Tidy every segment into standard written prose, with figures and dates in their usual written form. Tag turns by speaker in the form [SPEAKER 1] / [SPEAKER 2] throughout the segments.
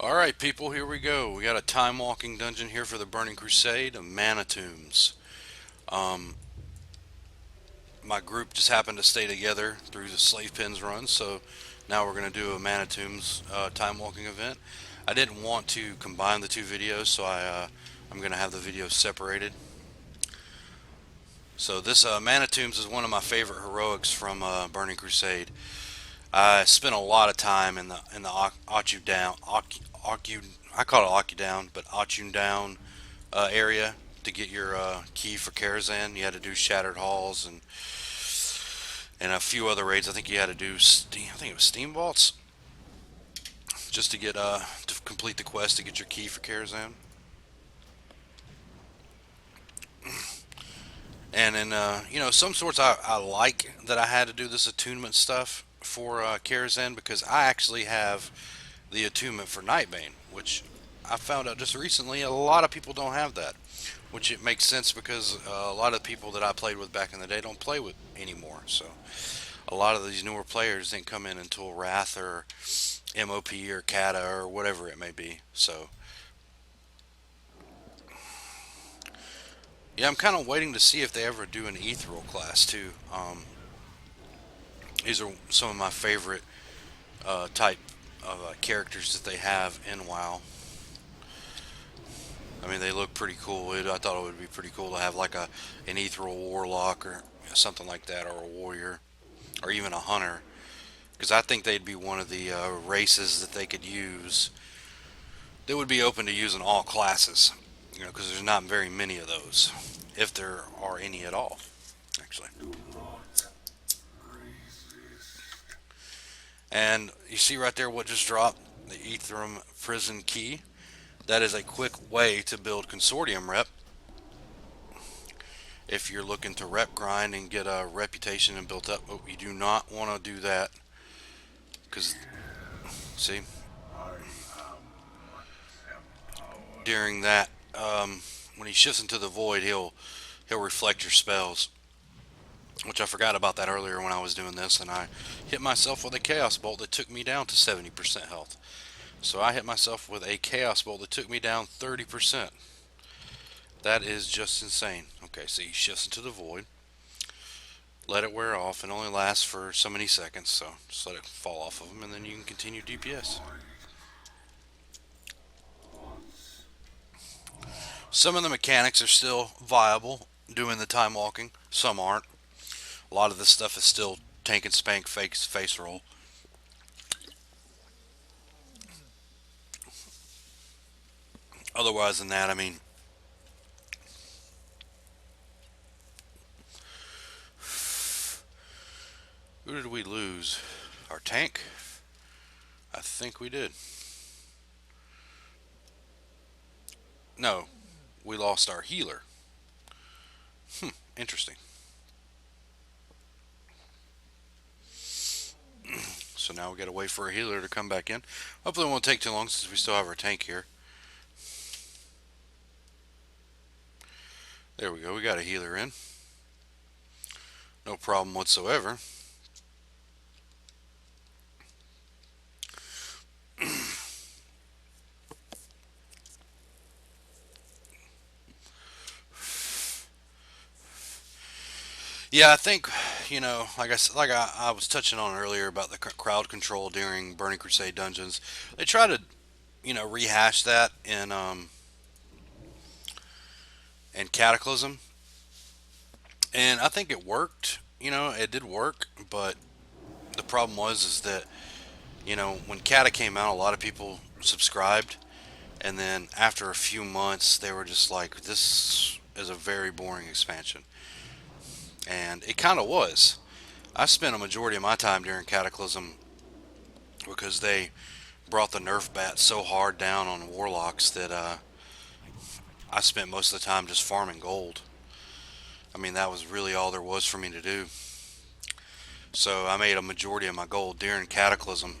[SPEAKER 1] Alright, people, here we go. We got a time walking dungeon here for the Burning Crusade of Mana Tombs. Um, my group just happened to stay together through the Slave Pens run, so now we're going to do a Mana Tombs time walking event. I didn't want to combine the two videos, so I'm going to have the videos separated. So this Mana Tombs is one of my favorite heroics from Burning Crusade. I spent a lot of time in the Achu down, Acu, I call it Acu down, but Achu down area to get your key for Karazhan. You had to do Shattered Halls and a few other raids. I think you had to do I think it was Steam Vaults just to get to complete the quest to get your key for Karazhan. And in some sorts, I like that I had to do this attunement stuff for Karazhan because I actually have the attunement for Nightbane, which I found out just recently a lot of people don't have that. Which it makes sense because a lot of the people that I played with back in the day don't play with anymore. So a lot of these newer players didn't come in until Wrath or MOP or Kata or whatever it may be. So yeah, I'm kind of waiting to see if they ever do an Ethereal class too. These are some of my favorite type of characters that they have in WoW. I mean, they look pretty cool. I thought it would be pretty cool to have like an ethereal warlock or something like that, or a warrior, or even a hunter, because I think they'd be one of the races that they could use. They would be open to using all classes, because there's not very many of those, if there are any at all, actually. And you see right there what just dropped the Ethereum Prison Key. That is a quick way to build Consortium rep if you're looking to rep grind and get a reputation and built up. But you do not want to do that because, see, during that, when he shifts into the void, he'll reflect your spells. Which I forgot about that earlier when I was doing this, and I hit myself with a Chaos Bolt that took me down to 70% health. So I hit myself with a Chaos Bolt that took me down 30%. That is just insane. Okay, so he shifts into the void. Let it wear off. It only lasts for so many seconds, so just let it fall off of him, and then you can continue DPS. Some of the mechanics are still viable doing the time walking. Some aren't. A lot of this stuff is still tank and spank face roll. Otherwise than that, I mean, who did we lose? Our tank? I think we did. No, we lost our healer. Interesting. So now we gotta wait for a healer to come back in. Hopefully it won't take too long since we still have our tank here. There we go, we got a healer in. No problem whatsoever. Yeah, I think like I was touching on earlier about the crowd control during Burning Crusade dungeons. They try to rehash that in Cataclysm, and I think it worked. It did work, but the problem was is that when Cata came out, a lot of people subscribed, and then after a few months, they were just like, "This is a very boring expansion," and it kind of was. I spent a majority of my time during Cataclysm because they brought the nerf bat so hard down on warlocks that I spent most of the time just farming gold. I mean, that was really all there was for me to do. So I made a majority of my gold during Cataclysm.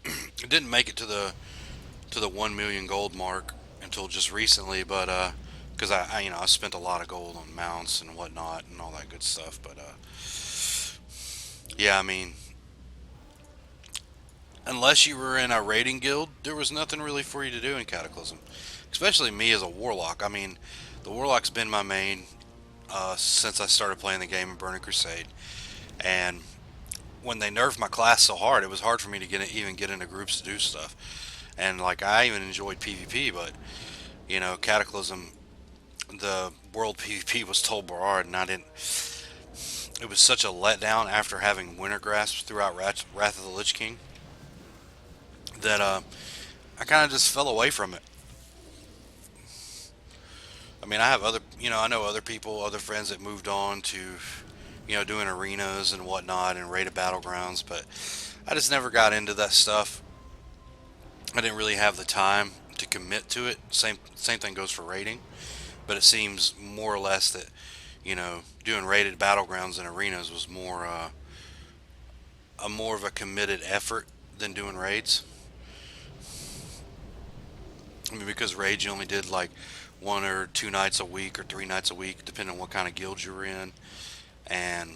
[SPEAKER 1] It didn't make it to the 1 million gold mark until just recently, but because I spent a lot of gold on mounts and whatnot and all that good stuff. But yeah, I mean, unless you were in a raiding guild, there was nothing really for you to do in Cataclysm. Especially me as a warlock. I mean, the warlock's been my main since I started playing the game in Burning Crusade, and when they nerfed my class so hard, it was hard for me to even get into groups to do stuff. And like I even enjoyed PvP, but Cataclysm, the world PvP was Tol Barad, and I didn't. It was such a letdown after having Winter Grasp throughout Wrath of the Lich King that I kind of just fell away from it. I mean, I have I know other people, other friends that moved on to, doing arenas and whatnot and raided battlegrounds, but I just never got into that stuff. I didn't really have the time to commit to it. Same thing goes for raiding, but it seems more or less that doing raided battlegrounds and arenas was more of a committed effort than doing raids. I mean, because raids you only did like 1 or 2 nights a week or 3 nights a week, depending on what kind of guild you were in. And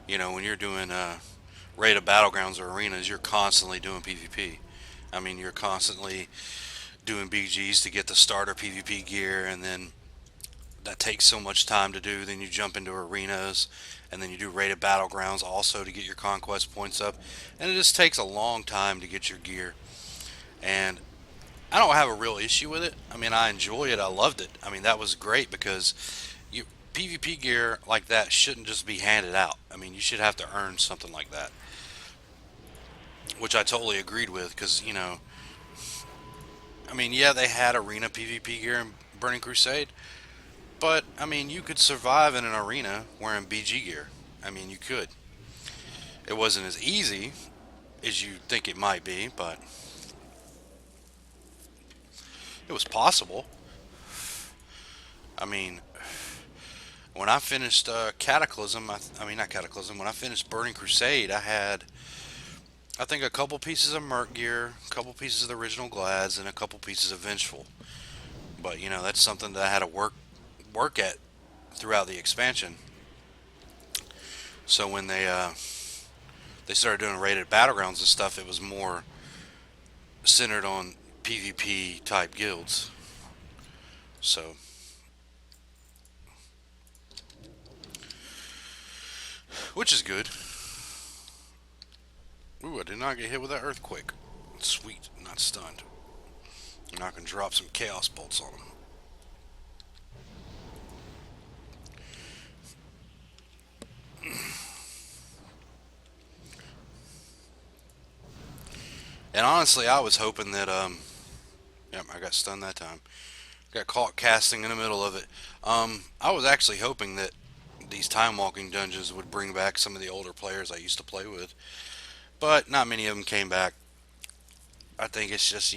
[SPEAKER 1] when you're doing raided battlegrounds or arenas, you're constantly doing PvP. I mean, you're constantly doing BGs to get the starter PvP gear, and then that takes so much time to do. Then you jump into arenas, and then you do raided battlegrounds also to get your conquest points up, and it just takes a long time to get your gear. And I don't have a real issue with it. I mean, I enjoy it. I loved it. I mean, that was great because PvP gear like that shouldn't just be handed out. I mean, you should have to earn something like that, which I totally agreed with because I mean, yeah, they had arena PvP gear in Burning Crusade, but I mean, you could survive in an arena wearing BG gear. I mean, you could. It wasn't as easy as you think it might be, but it was possible. I mean, when I finished Cataclysm, I mean not Cataclysm. When I finished Burning Crusade, I had, I think, a couple pieces of Merc gear, a couple pieces of the original Glads, and a couple pieces of Vengeful. But that's something that I had to work at throughout the expansion. So when they started doing rated battlegrounds and stuff, it was more centered on PvP type guilds. So, which is good. Ooh, I did not get hit with that earthquake. Sweet, not stunned. And I can drop some chaos bolts on them. And honestly, I was hoping that yep, I got stunned that time. Got caught casting in the middle of it. I was actually hoping that these time walking dungeons would bring back some of the older players I used to play with, but not many of them came back. I think it's just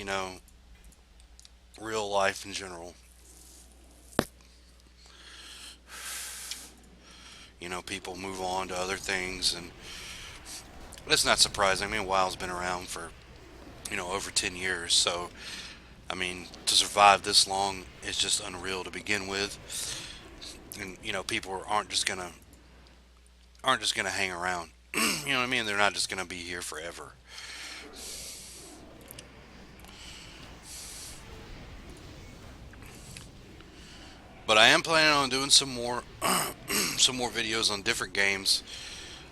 [SPEAKER 1] real life in general. People move on to other things, and it's not surprising. I mean, WoW's been around for over 10 years, so I mean, to survive this long is just unreal to begin with. And people aren't just gonna hang around. You know what I mean? They're not just gonna be here forever. But I am planning on doing some more some more videos on different games.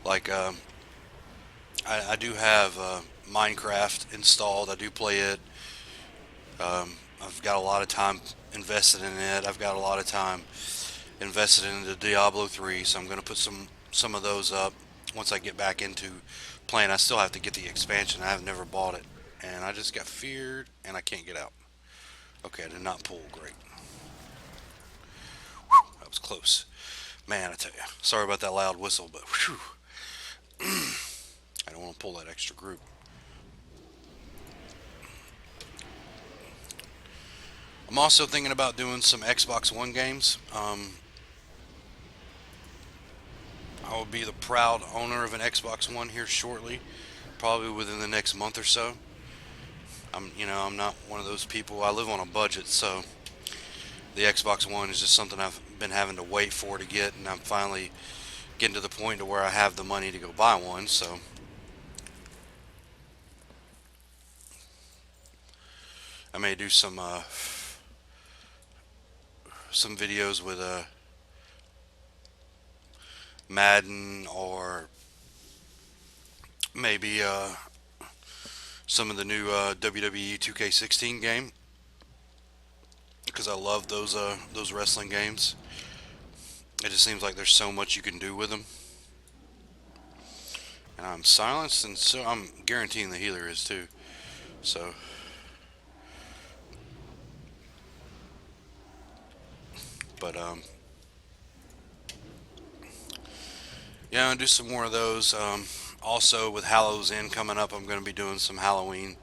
[SPEAKER 1] Like I do have Minecraft installed. I do play it. I've got a lot of time invested in it. I've got a lot of time invested in the Diablo 3, so I'm going to put some of those up once I get back into playing. I still have to get the expansion. I've never bought it, and I just got feared, and I can't get out. Okay, I did not pull. Great. Whew, that was close. Man, I tell you. Sorry about that loud whistle, but whew, I don't want to pull that extra group. I'm also thinking about doing some Xbox One games. I will be the proud owner of an Xbox One here shortly, probably within the next month or so. I'm not one of those people. I live on a budget, so the Xbox One is just something I've been having to wait for to get, and I'm finally getting to the point to where I have the money to go buy one. So I may do some videos with Madden, or maybe some of the new WWE 2K16 game, because I love those wrestling games. It just seems like there's so much you can do with them. And I'm silenced, and so I'm guaranteeing the healer is too. So, but yeah, I'll do some more of those. Also, with Hallows Inn coming up, I'm going to be doing some Halloween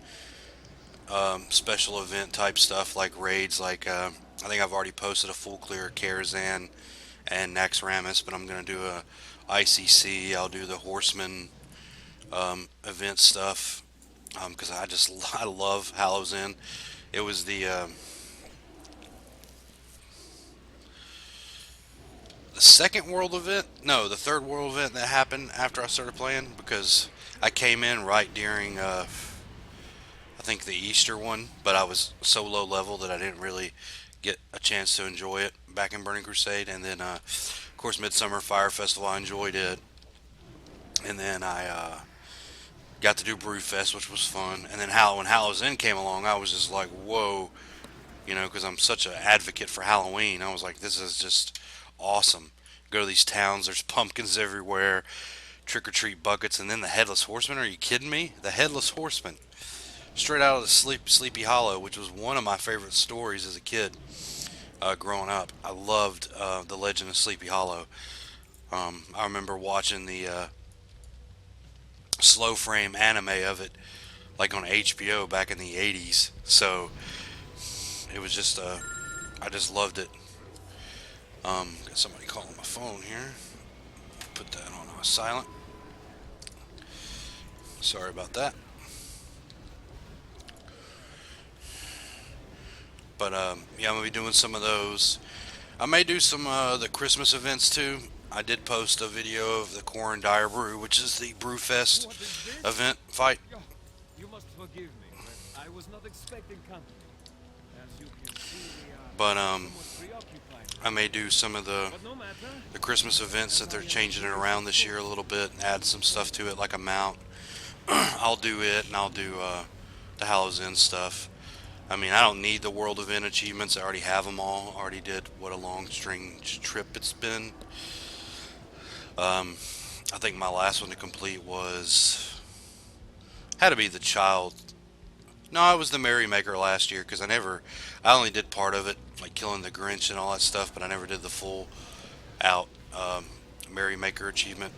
[SPEAKER 1] special event type stuff, like raids. Like I think I've already posted a full clear Karazhan and Naxxramas, but I'm going to do a ICC. I'll do the Horseman event stuff, because I love Hallows Inn. It was the second world event, no, the third world event that happened after I started playing, because I came in right during I think the Easter one, but I was so low level that I didn't really get a chance to enjoy it back in Burning Crusade. And then of course Midsummer Fire Festival, I enjoyed it. And then I got to do Brewfest, which was fun. And then when Hallows Inn came along, I was just like, whoa, because I'm such an advocate for Halloween. I was like, this is just awesome. Go to these towns, there's pumpkins everywhere, trick or treat buckets, and then the Headless Horseman. Are you kidding me? The Headless Horseman, straight out of the Sleepy Hollow, which was one of my favorite stories as a kid growing up. I loved the Legend of Sleepy Hollow. I remember watching the slow frame anime of it, like on HBO back in the 80s. So it was just, I just loved it. Got somebody calling my phone here. Put that on silent. Sorry about that. But yeah, I'm gonna be doing some of those. I may do some the Christmas events too. I did post a video of the Corn Dire Brew, which is the Brewfest
[SPEAKER 2] What is this?
[SPEAKER 1] event fight.
[SPEAKER 2] Oh, you must forgive me, but I was not expecting company. As you can see, we
[SPEAKER 1] But
[SPEAKER 2] are somewhat preoccupied.
[SPEAKER 1] I may do some of
[SPEAKER 2] But no matter,
[SPEAKER 1] the Christmas events that they're changing it around this year a little bit, and add some stuff to it, like a mount. I'll do it, and I'll do the Hallows Inn stuff. I mean, I don't need the world event achievements. I already have them all. I already did what a long string trip it's been. Um, I think my last one to complete was had to be the child. No, it was the Merrymaker last year, because I only did part of it, like killing the Grinch and all that stuff, but I never did the full out Merrymaker achievement.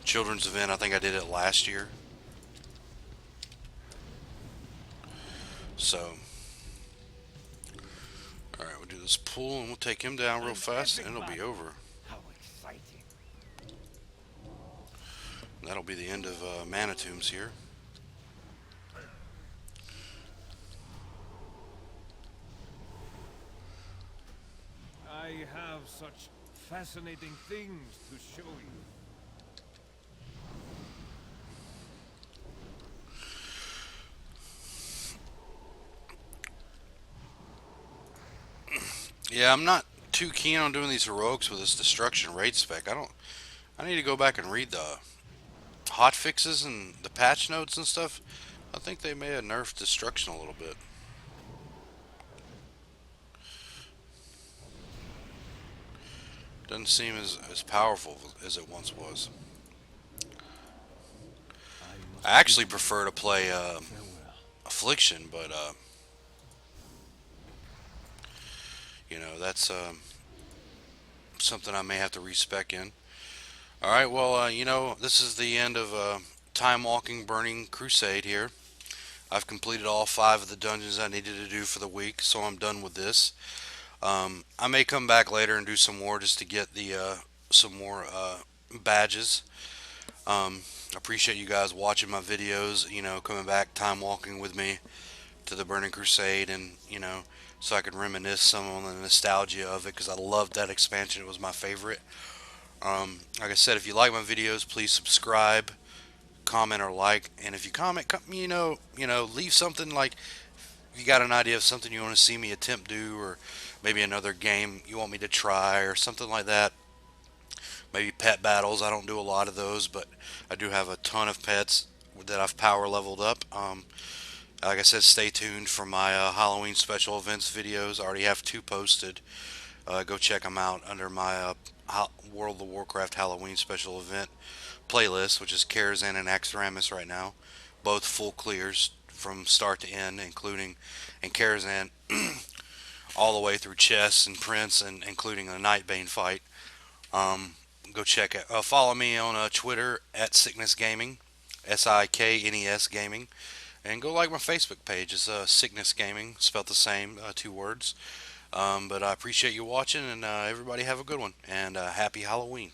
[SPEAKER 1] Children's event, I think I did it last year. So, alright, we'll do this pull and we'll take him down real fast and it'll be over.
[SPEAKER 2] how exciting!
[SPEAKER 1] That'll be the end of Manitombs here.
[SPEAKER 2] I have such fascinating things to show you.
[SPEAKER 1] Yeah, I'm not too keen on doing these heroics with this destruction raid spec. I need to go back and read the hot fixes and the patch notes and stuff. I think they may have nerfed destruction a little bit. Doesn't seem as powerful as it once was. I actually prefer to play Affliction, but that's something I may have to respec in. All right, well, this is the end of Time Walking Burning Crusade here. I've completed all 5 of the dungeons I needed to do for the week, so I'm done with this. I may come back later and do some more just to get the some more badges. Appreciate you guys watching my videos, coming back time walking with me to the Burning Crusade, and so I can reminisce some on the nostalgia of it, because I loved that expansion. It was my favorite. Like I said, if you like my videos, please subscribe, comment, or like. And if you comment, leave something like you got an idea of something you want to see me attempt do, or maybe another game you want me to try, or something like that. Maybe pet battles. I don't do a lot of those, but I do have a ton of pets that I've power leveled up. Like I said, stay tuned for my Halloween special events videos. I already have two posted. Go check them out under my World of Warcraft Halloween special event playlist, which is Karazhan and Axaramis right now. Both full clears from start to end, including and Karazhan all the way through chess and prince, and including a Nightbane fight. Um, Go check it. Follow me on Twitter at Sikness Gaming, Siknes Gaming, and go like my Facebook page. It's Sikness Gaming, spelled the same, two words. But I appreciate you watching, and everybody have a good one, and happy Halloween.